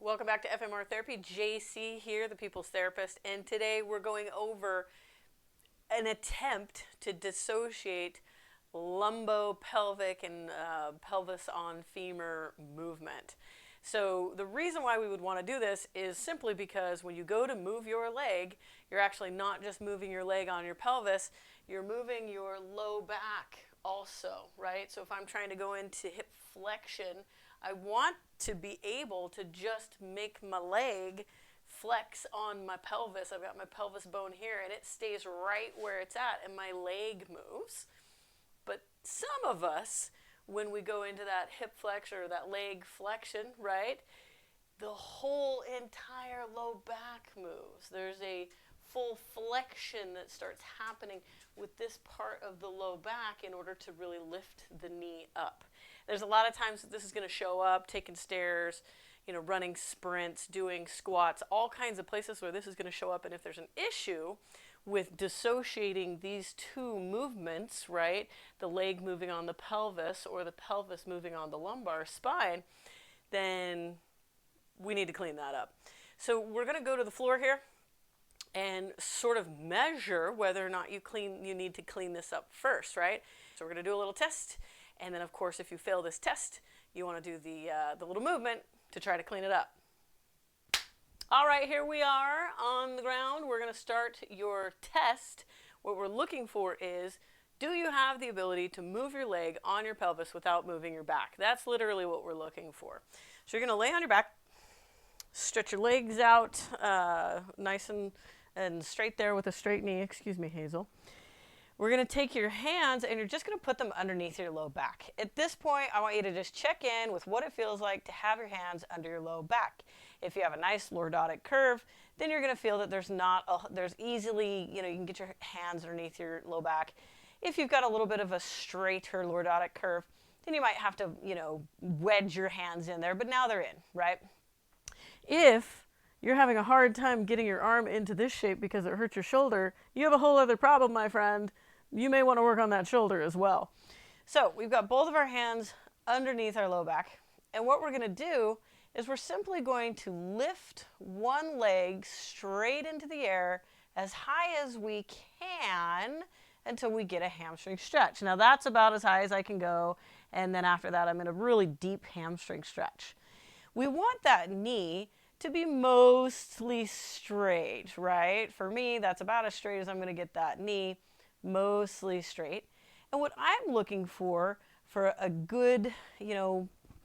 Welcome back to FMR Therapy. JC here, the People's Therapist, and today we're going over an attempt to dissociate lumbo-pelvic and pelvis on femur movement. So the reason why we would want to do this is simply because when you go to move your leg, you're actually not just moving your leg on your pelvis, you're moving your low back also, right? So if I'm trying to go into hip flexion, I want to be able to just make my leg flex on my pelvis. I've got my pelvis bone here and it stays right where it's at and my leg moves. But some of us, when we go into that hip flexion or that leg flexion, right, the whole entire low back moves. There's a full flexion that starts happening with this part of the low back in order to really lift the knee up. There's a lot of times that this is going to show up, taking stairs, running sprints, doing squats, all kinds of places where this is going to show up. And if there's an issue with dissociating these two movements, right, the leg moving on the pelvis or the pelvis moving on the lumbar spine, then we need to clean that up. So we're going to go to the floor here and sort of measure whether or not you need to clean this up first, right? So we're going to do a little test. And then, of course, if you fail this test, you want to do the little movement to try to clean it up. All right, here we are on the ground. We're going to start your test. What we're looking for is, do you have the ability to move your leg on your pelvis without moving your back? That's literally what we're looking for. So you're going to lay on your back, stretch your legs out nice and straight there with a straight knee. Excuse me, Hazel. We're going to take your hands and you're just going to put them underneath your low back. At this point, I want you to just check in with what it feels like to have your hands under your low back. If you have a nice lordotic curve, then you're going to feel that there's easily, you can get your hands underneath your low back. If you've got a little bit of a straighter lordotic curve, then you might have to, wedge your hands in there, but now they're in, right? If you're having a hard time getting your arm into this shape because it hurts your shoulder, you have a whole other problem, my friend. You may want to work on that shoulder as well. So we've got both of our hands underneath our low back. And what we're going to do is we're simply going to lift one leg straight into the air as high as we can until we get a hamstring stretch. Now that's about as high as I can go. And then after that, I'm in a really deep hamstring stretch. We want that knee to be mostly straight, right? For me, that's about as straight as I'm going to get that knee, mostly straight. And what I'm looking for a good,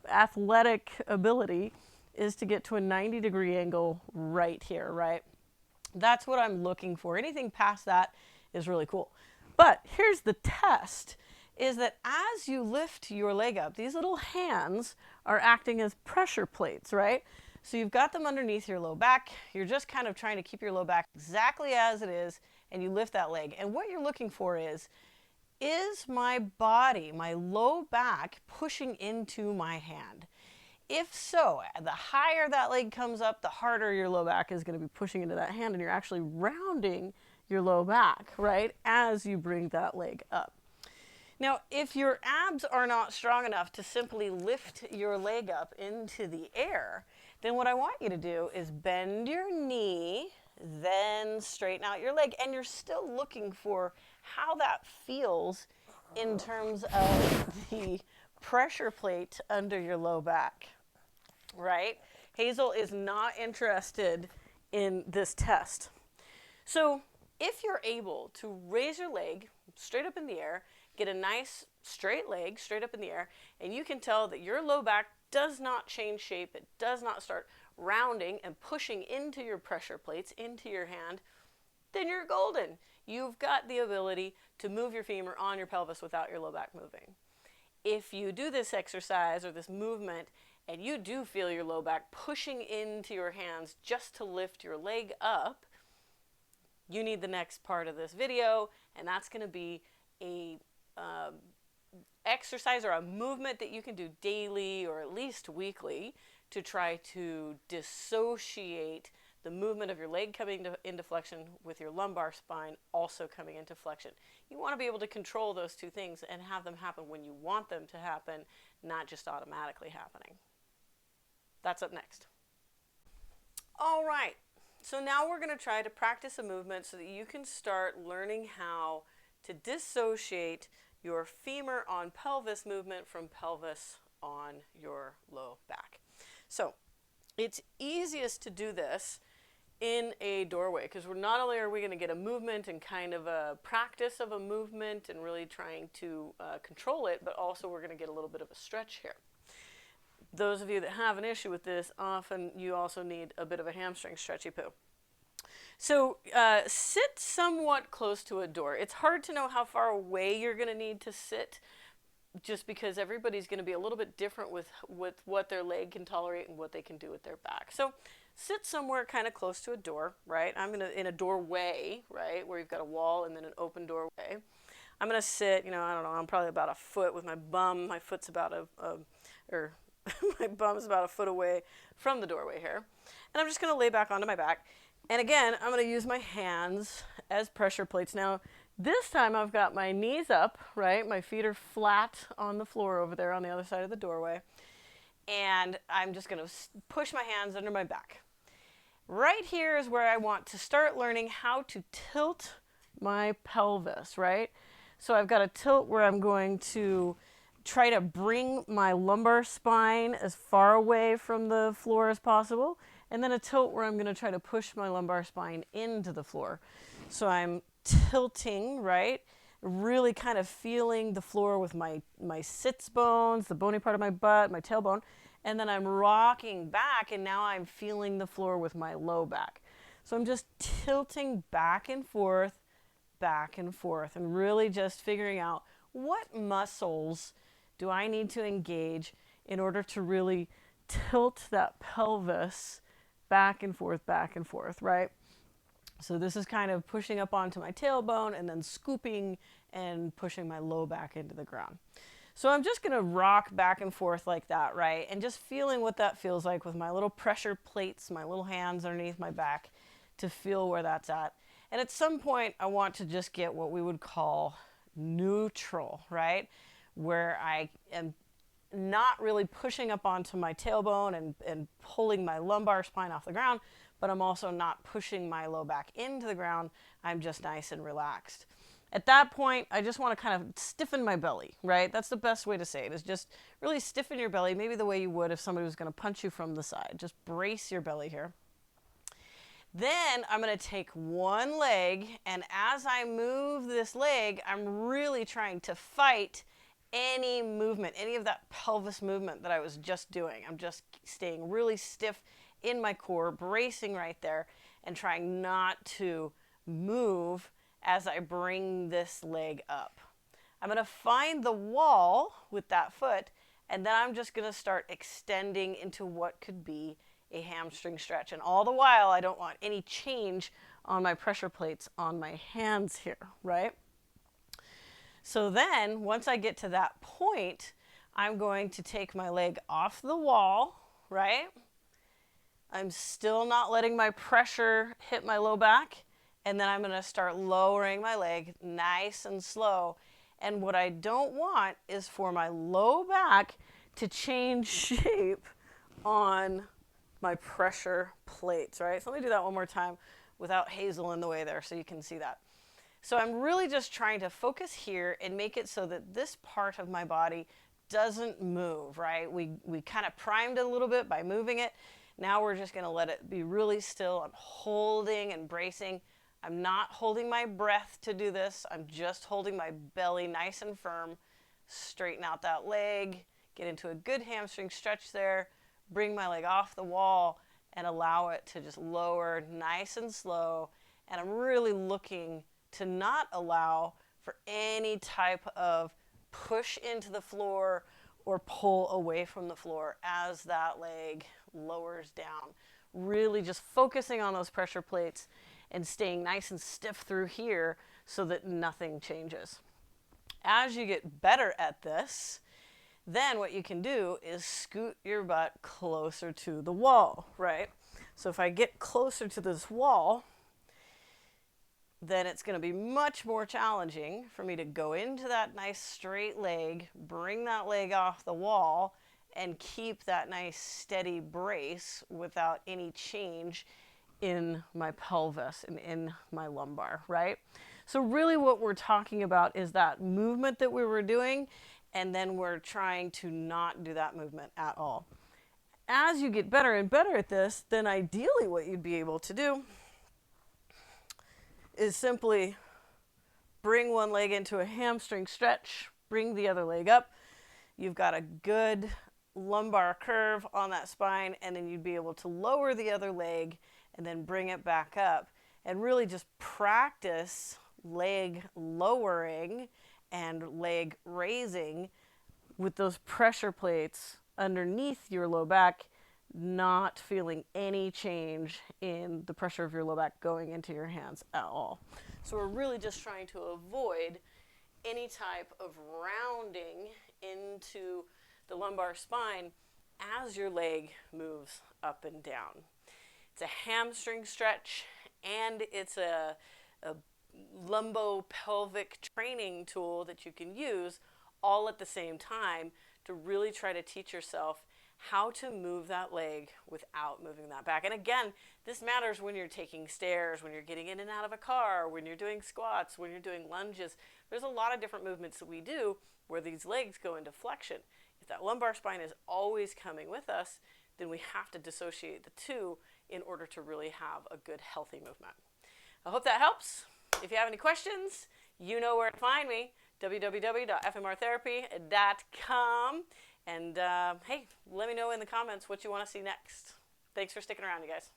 athletic ability is to get to a 90-degree angle right here, right? That's what I'm looking for. Anything past that is really cool. But here's the test, is that as you lift your leg up, these little hands are acting as pressure plates, right? So you've got them underneath your low back. You're just kind of trying to keep your low back exactly as it is, and you lift that leg. And what you're looking for is my body, my low back, pushing into my hand? If so, the higher that leg comes up, the harder your low back is going to be pushing into that hand, and you're actually rounding your low back, right, as you bring that leg up. Now, if your abs are not strong enough to simply lift your leg up into the air, then what I want you to do is bend your knee, then straighten out your leg. And you're still looking for how that feels in terms of the pressure plate under your low back, right? Hazel is not interested in this test. So if you're able to raise your leg straight up in the air, get a nice straight leg straight up in the air, and you can tell that your low back does not change shape, it does not start rounding and pushing into your pressure plates, into your hand, then you're golden. You've got the ability to move your femur on your pelvis without your low back moving. If you do this exercise or this movement and you do feel your low back pushing into your hands just to lift your leg up, you need the next part of this video, and that's going to be a exercise or a movement that you can do daily or at least weekly to try to dissociate the movement of your leg coming into flexion with your lumbar spine also coming into flexion. You want to be able to control those two things and have them happen when you want them to happen, not just automatically happening. That's up next. All right, so now we're going to try to practice a movement so that you can start learning how to dissociate your femur on pelvis movement from pelvis on your low back. So it's easiest to do this in a doorway, because we're not only are we going to get a movement and kind of a practice of a movement and really trying to control it, but also we're going to get a little bit of a stretch here. Those of you that have an issue with this, often you also need a bit of a hamstring stretchy poo. So sit somewhat close to a door. It's hard to know how far away you're going to need to sit, just because everybody's going to be a little bit different with what their leg can tolerate and what they can do with their back. So sit somewhere kind of close to a door, right? I'm going to, in a doorway, right, where you've got a wall and then an open doorway. I'm going to sit, I don't know, I'm probably about a foot with my bum. My foot's about my bum's about a foot away from the doorway here. And I'm just going to lay back onto my back. And again, I'm going to use my hands as pressure plates. Now, this time I've got my knees up, right? My feet are flat on the floor over there on the other side of the doorway. And I'm just going to push my hands under my back. Right here is where I want to start learning how to tilt my pelvis, right? So I've got a tilt where I'm going to try to bring my lumbar spine as far away from the floor as possible, and then a tilt where I'm going to try to push my lumbar spine into the floor. So I'm tilting, right? Really kind of feeling the floor with my sits bones, the bony part of my butt, my tailbone, and then I'm rocking back, and now I'm feeling the floor with my low back. So I'm just tilting back and forth, and really just figuring out what muscles do I need to engage in order to really tilt that pelvis back and forth, right? So this is kind of pushing up onto my tailbone and then scooping and pushing my low back into the ground. So I'm just going to rock back and forth like that, right? And just feeling what that feels like with my little pressure plates, my little hands underneath my back to feel where that's at. And at some point, I want to just get what we would call neutral, right? Where I am not really pushing up onto my tailbone and pulling my lumbar spine off the ground, but I'm also not pushing my low back into the ground. I'm just nice and relaxed. At that point, I just want to kind of stiffen my belly, right? That's the best way to say it, is just really stiffen your belly, maybe the way you would if somebody was going to punch you from the side. Just brace your belly here. Then I'm going to take one leg, and as I move this leg, I'm really trying to fight any movement, any of that pelvis movement that I was just doing. I'm just staying really stiff in my core, bracing right there, and trying not to move as I bring this leg up. I'm going to find the wall with that foot, and then I'm just going to start extending into what could be a hamstring stretch. And all the while, I don't want any change on my pressure plates on my hands here, right? So then, once I get to that point, I'm going to take my leg off the wall, right? I'm still not letting my pressure hit my low back. And then I'm going to start lowering my leg nice and slow. And what I don't want is for my low back to change shape on my pressure plates, right? So let me do that one more time without Hazel in the way there so you can see that. So I'm really just trying to focus here and make it so that this part of my body doesn't move, right? We kind of primed it a little bit by moving it. Now we're just going to let it be really still. I'm holding and bracing. I'm not holding my breath to do this. I'm just holding my belly nice and firm. Straighten out that leg, get into a good hamstring stretch there, bring my leg off the wall and allow it to just lower nice and slow. And I'm really looking to not allow for any type of push into the floor or pull away from the floor as that leg lowers down. Really just focusing on those pressure plates and staying nice and stiff through here so that nothing changes. As you get better at this, then what you can do is scoot your butt closer to the wall, right? So if I get closer to this wall, then it's going to be much more challenging for me to go into that nice straight leg, bring that leg off the wall, and keep that nice steady brace without any change in my pelvis and in my lumbar, right? So really what we're talking about is that movement that we were doing, and then we're trying to not do that movement at all. As you get better and better at this, then ideally what you'd be able to do is simply bring one leg into a hamstring stretch, bring the other leg up. You've got a good lumbar curve on that spine, and then you'd be able to lower the other leg and then bring it back up and really just practice leg lowering and leg raising with those pressure plates underneath your low back, not feeling any change in the pressure of your low back going into your hands at all. So we're really just trying to avoid any type of rounding into the lumbar spine as your leg moves up and down. It's a hamstring stretch, and it's a lumbo-pelvic training tool that you can use all at the same time to really try to teach yourself how to move that leg without moving that back. And again, this matters when you're taking stairs, when you're getting in and out of a car, when you're doing squats, when you're doing lunges. There's a lot of different movements that we do where these legs go into flexion. If that lumbar spine is always coming with us, then we have to dissociate the two in order to really have a good, healthy movement. I hope that helps. If you have any questions, you know where to find me, www.fmrtherapy.com. And hey, let me know in the comments what you want to see next. Thanks for sticking around, you guys.